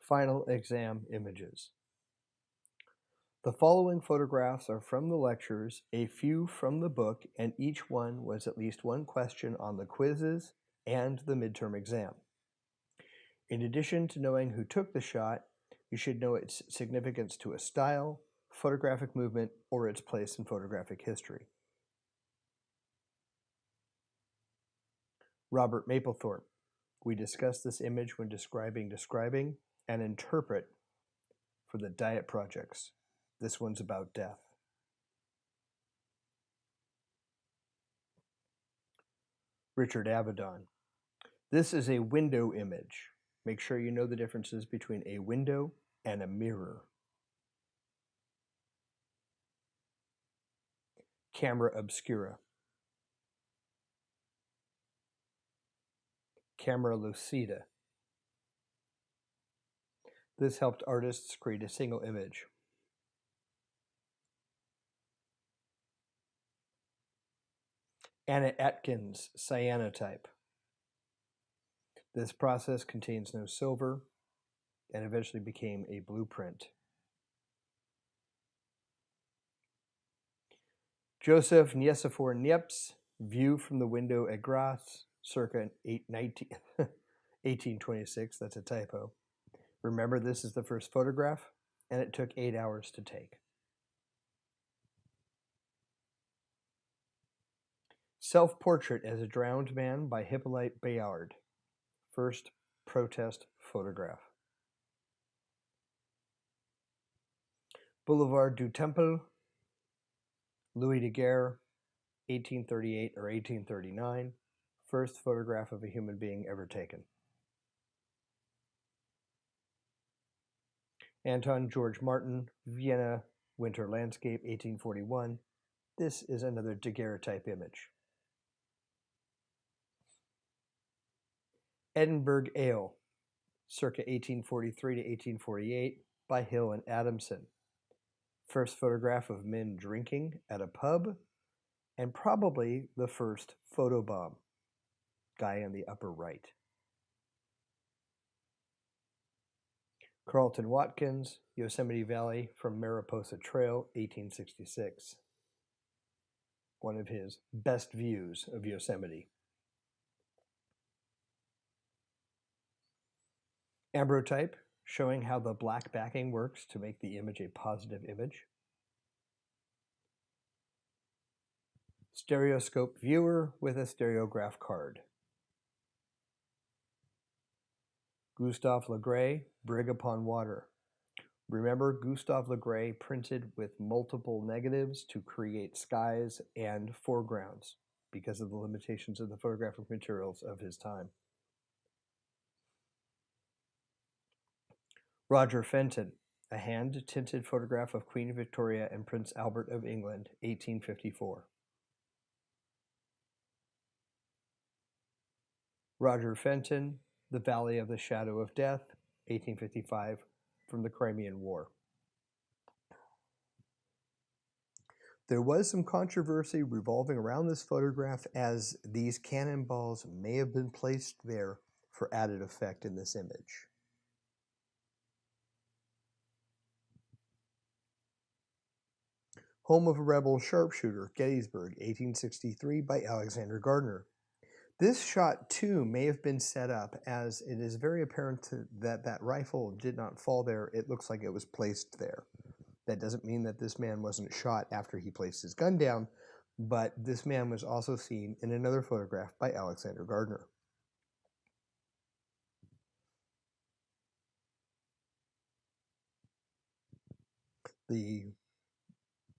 Final exam images. The following photographs are from the lectures, a few from the book, and each one was at least one question on the quizzes and the midterm exam. In addition to knowing who took the shot, you should know its significance to a style, photographic movement, or its place in photographic history. Robert Mapplethorpe. We discussed this image when describing and interpret for the diet projects. This one's about death. Richard Avedon. This is a window image. Make sure you know the differences between a window and a mirror. Camera obscura. Camera lucida. This helped artists create a single image. Anna Atkins cyanotype. This process contains no silver and eventually became a blueprint. Joseph Nicephore Niepce, View from the Window at Grasse, circa 1826, that's a typo. Remember, this is the first photograph, and it took 8 hours to take. Self-Portrait as a Drowned Man by Hippolyte Bayard. First protest photograph. Boulevard du Temple, Louis Daguerre, 1838 or 1839. First photograph of a human being ever taken. Anton George Martin, Vienna Winter Landscape, 1841. This is another Daguerre-type image. Edinburgh Ale, circa 1843 to 1848, by Hill and Adamson. First photograph of men drinking at a pub, and probably the first photobomb. Guy in the upper right. Carlton Watkins, Yosemite Valley from Mariposa Trail, 1866. One of his best views of Yosemite. Ambrotype, showing how the black backing works to make the image a positive image. Stereoscope viewer with a stereograph card. Gustave Le Gray, Brig Upon Water. Remember, Gustave Le Gray printed with multiple negatives to create skies and foregrounds because of the limitations of the photographic materials of his time. Roger Fenton, a hand-tinted photograph of Queen Victoria and Prince Albert of England, 1854. Roger Fenton, The Valley of the Shadow of Death, 1855, from the Crimean War. There was some controversy revolving around this photograph, as these cannonballs may have been placed there for added effect in this image. Home of a Rebel Sharpshooter, Gettysburg, 1863, by Alexander Gardner. This shot, too, may have been set up, as it is very apparent that that rifle did not fall there. It looks like it was placed there. That doesn't mean that this man wasn't shot after he placed his gun down, but this man was also seen in another photograph by Alexander Gardner. The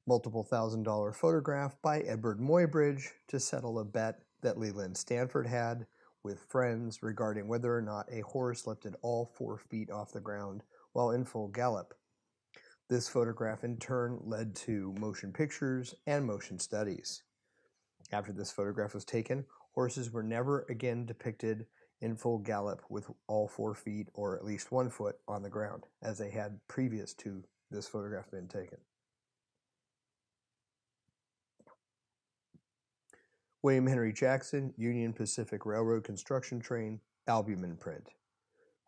multiple $1,000 photograph by Edward Muybridge to settle a bet that Leland Stanford had with friends regarding whether or not a horse lifted all 4 feet off the ground while in full gallop. This photograph in turn led to motion pictures and motion studies. After this photograph was taken, horses were never again depicted in full gallop with all 4 feet or at least 1 foot on the ground, as they had previous to this photograph being taken. William Henry Jackson, Union Pacific Railroad construction train, albumen print.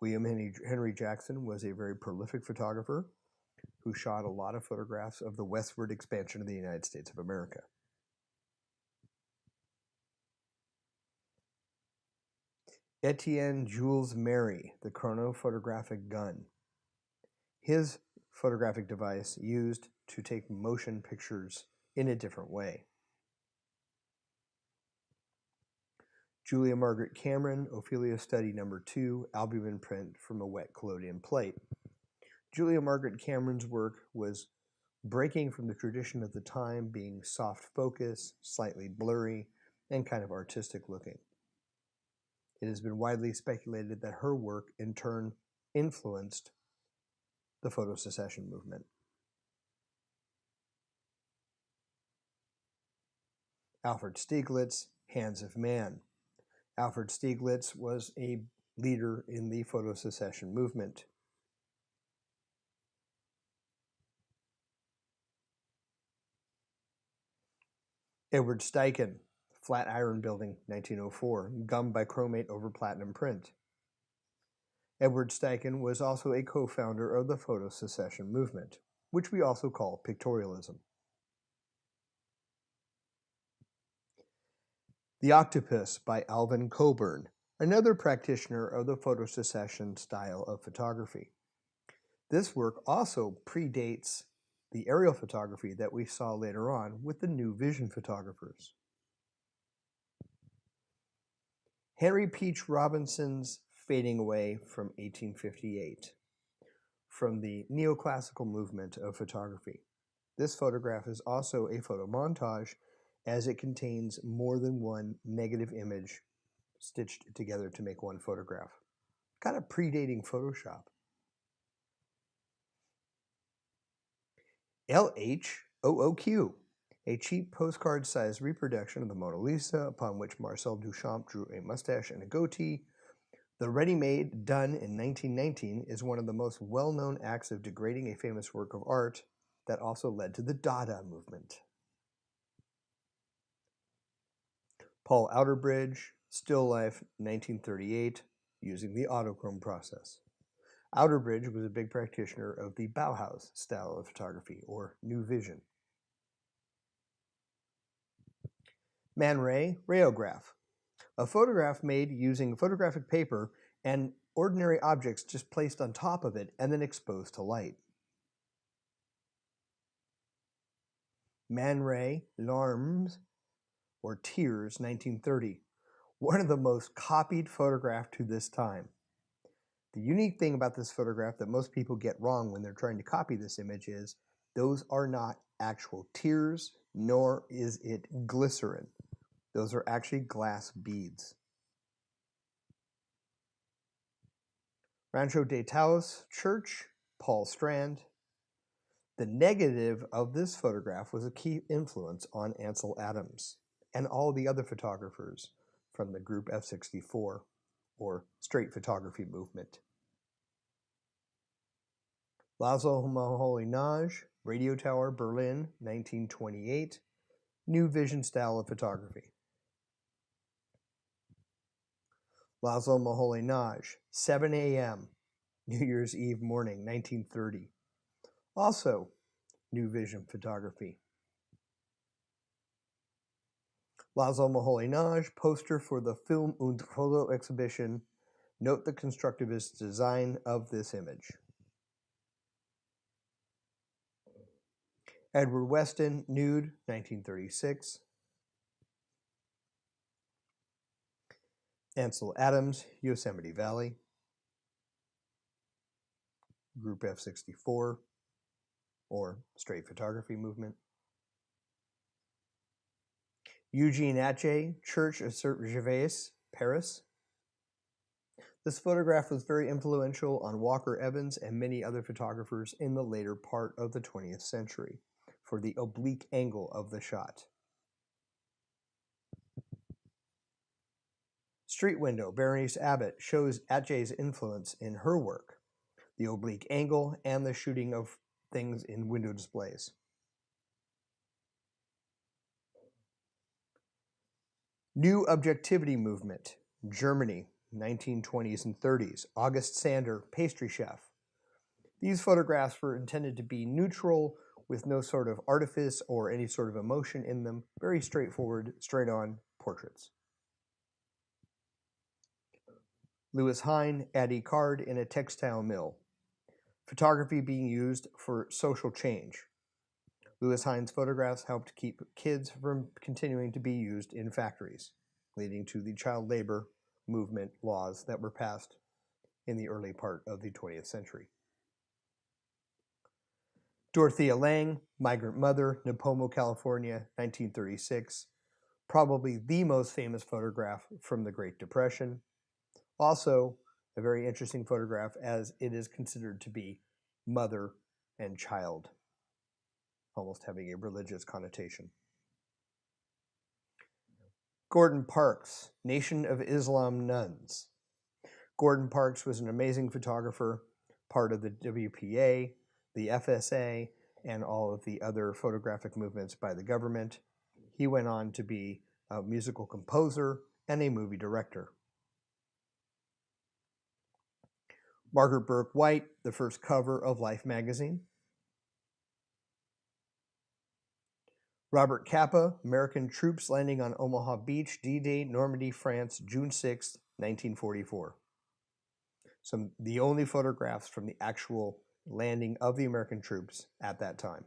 William Henry Jackson was a very prolific photographer who shot a lot of photographs of the westward expansion of the United States of America. Etienne Jules Marey, the chronophotographic gun. His photographic device used to take motion pictures in a different way. Julia Margaret Cameron, Ophelia Study No. 2, albumin print from a wet collodion plate. Julia Margaret Cameron's work was breaking from the tradition of the time, being soft focus, slightly blurry, and kind of artistic looking. It has been widely speculated that her work in turn influenced the photosecession movement. Alfred Stieglitz, Hands of Man. Alfred Stieglitz was a leader in the photosecession movement. Edward Steichen, Flatiron Building, 1904, gum bichromate over platinum print. Edward Steichen was also a co-founder of the photosecession movement, which we also call pictorialism. The Octopus by Alvin Coburn, another practitioner of the photosecession style of photography. This work also predates the aerial photography that we saw later on with the New Vision photographers. Henry Peach Robinson's Fading Away from 1858, from the neoclassical movement of photography. This photograph is also a photo montage as it contains more than one negative image stitched together to make one photograph, kind of predating Photoshop. LHOOQ, a cheap postcard-sized reproduction of the Mona Lisa upon which Marcel Duchamp drew a mustache and a goatee. The ready-made, done in 1919, is one of the most well-known acts of degrading a famous work of art that also led to the Dada movement. Paul Outerbridge, Still Life, 1938, using the autochrome process. Outerbridge was a big practitioner of the Bauhaus style of photography, or New Vision. Man Ray, Rayograph, a photograph made using photographic paper and ordinary objects just placed on top of it and then exposed to light. Man Ray, Larmes, or Tears, 1930, one of the most copied photographs to this time. The unique thing about this photograph that most people get wrong when they're trying to copy this image is those are not actual tears, nor is it glycerin. Those are actually glass beads. Rancho de Taos Church, Paul Strand. The negative of this photograph was a key influence on Ansel Adams and all the other photographers from the group F64, or straight photography movement. Laszlo Moholy-Nagy, Radio Tower, Berlin, 1928, New Vision style of photography. Laszlo Moholy-Nagy, 7 a.m., New Year's Eve morning, 1930. Also, New Vision photography. Laszlo Moholy-Nagy, poster for the Film und Foto exhibition. Note the constructivist design of this image. Edward Weston, Nude, 1936. Ansel Adams, Yosemite Valley. Group F64, or straight photography movement. Eugene Atget, Church of Saint-Gervais, Paris. This photograph was very influential on Walker Evans and many other photographers in the later part of the 20th century for the oblique angle of the shot. Street Window, Berenice Abbott, shows Atget's influence in her work, the oblique angle and the shooting of things in window displays. New Objectivity Movement, Germany, 1920s and 30s. August Sander, pastry chef. These photographs were intended to be neutral with no sort of artifice or any sort of emotion in them. Very straightforward, straight-on portraits. Louis Hine, Addie Card in a textile mill. Photography being used for social change. Louis Hine's photographs helped keep kids from continuing to be used in factories, leading to the child labor movement laws that were passed in the early part of the 20th century. Dorothea Lange, Migrant Mother, Nipomo, California, 1936. Probably the most famous photograph from the Great Depression. Also, a very interesting photograph as it is considered to be mother and child, almost having a religious connotation. Gordon Parks, Nation of Islam Nuns. Gordon Parks was an amazing photographer, part of the WPA, the FSA, and all of the other photographic movements by the government. He went on to be a musical composer and a movie director. Margaret Burke White, the first cover of Life magazine. Robert Capa, American troops landing on Omaha Beach, D-Day, Normandy, France, June 6, 1944. The only photographs from the actual landing of the American troops at that time.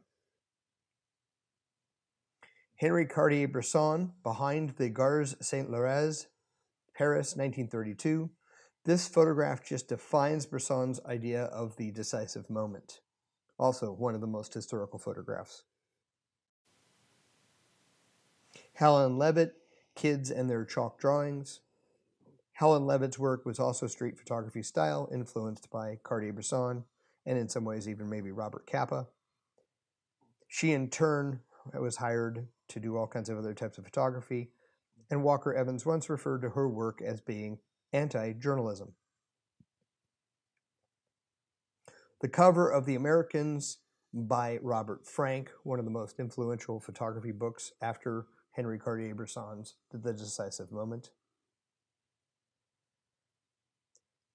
Henri Cartier-Bresson, Behind the Gare Saint-Lazare, Paris, 1932. This photograph just defines Bresson's idea of the decisive moment. Also, one of the most historical photographs. Helen Levitt, Kids and Their Chalk Drawings. Helen Levitt's work was also street photography style, influenced by Cartier-Bresson, and in some ways even maybe Robert Capa. She in turn was hired to do all kinds of other types of photography, and Walker Evans once referred to her work as being anti-journalism. The Cover of the Americans by Robert Frank, one of the most influential photography books after Henri Cartier-Bresson's The Decisive Moment.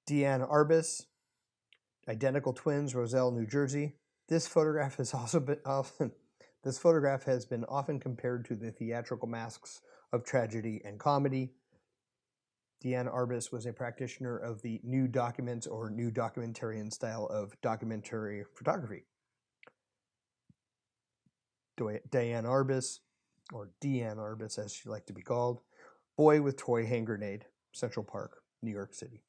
Deanne Arbus, Identical Twins, Roselle, New Jersey. This photograph has been often compared to the theatrical masks of tragedy and comedy. Deanne Arbus was a practitioner of the new documents or new documentarian style of documentary photography. Diane Arbus, or Deanne Arbus as she liked to be called, Boy with Toy Hand Grenade, Central Park, New York City.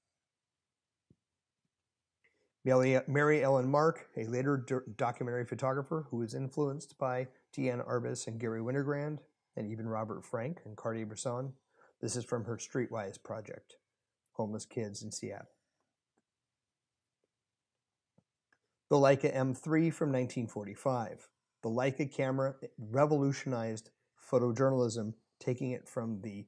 Mary Ellen Mark, a later documentary photographer who was influenced by Deanne Arbus and Gary Winogrand, and even Robert Frank and Cartier-Bresson. This is from her Streetwise project, Homeless Kids in Seattle. The Leica M3 from 1945. The Leica camera revolutionized photojournalism, taking it from the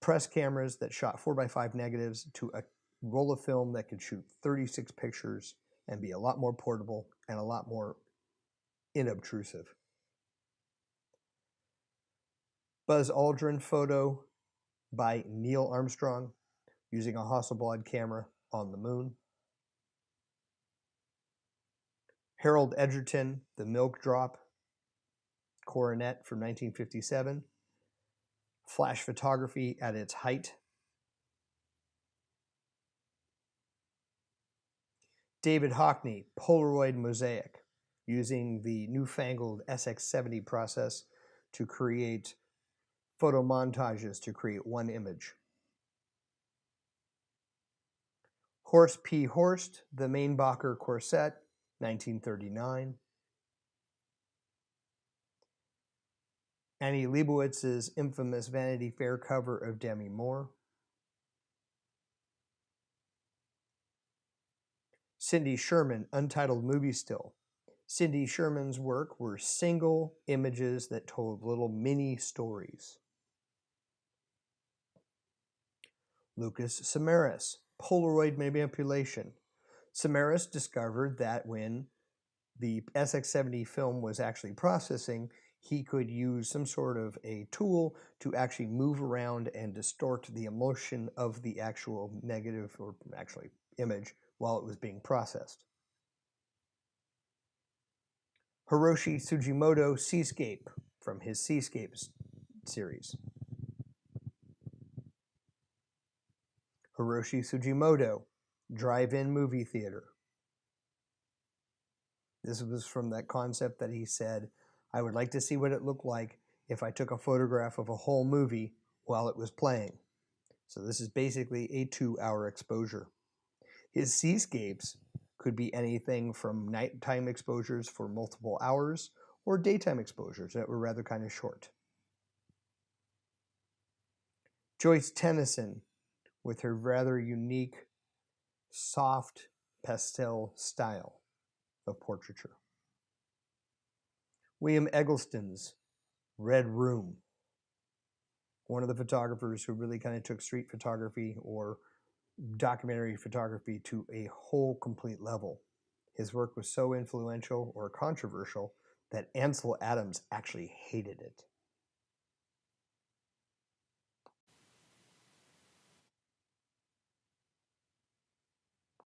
press cameras that shot 4x5 negatives to a roll of film that could shoot 36 pictures and be a lot more portable and a lot more inobtrusive. Buzz Aldrin photo by Neil Armstrong using a Hasselblad camera on the moon. Harold Edgerton, The Milk Drop Coronet from 1957. Flash photography at its height. David Hockney, Polaroid Mosaic, using the newfangled SX70 process to create photo montages to create one image. Horst P. Horst, The Mainbacher Corset, 1939. Annie Leibowitz's infamous Vanity Fair cover of Demi Moore. Cindy Sherman, Untitled Movie Still. Cindy Sherman's work were single images that told little mini stories. Lucas Samaras, Polaroid manipulation. Samaras discovered that when the SX70 film was actually processing, he could use some sort of a tool to actually move around and distort the emotion of the actual negative, or actually image, while it was being processed. Hiroshi Tsujimoto Seascape from his Seascapes series. Hiroshi Tsujimoto Drive-In Movie Theater. This was from that concept that he said, I would like to see what it looked like if I took a photograph of a whole movie while it was playing. So this is basically a 2-hour exposure. His seascapes could be anything from nighttime exposures for multiple hours or daytime exposures that were rather kind of short. Joyce Tennyson, with her rather unique, soft pastel style of portraiture. William Eggleston's Red Room, one of the photographers who really kind of took street photography or documentary photography to a whole complete level. His work was so influential or controversial that Ansel Adams actually hated it.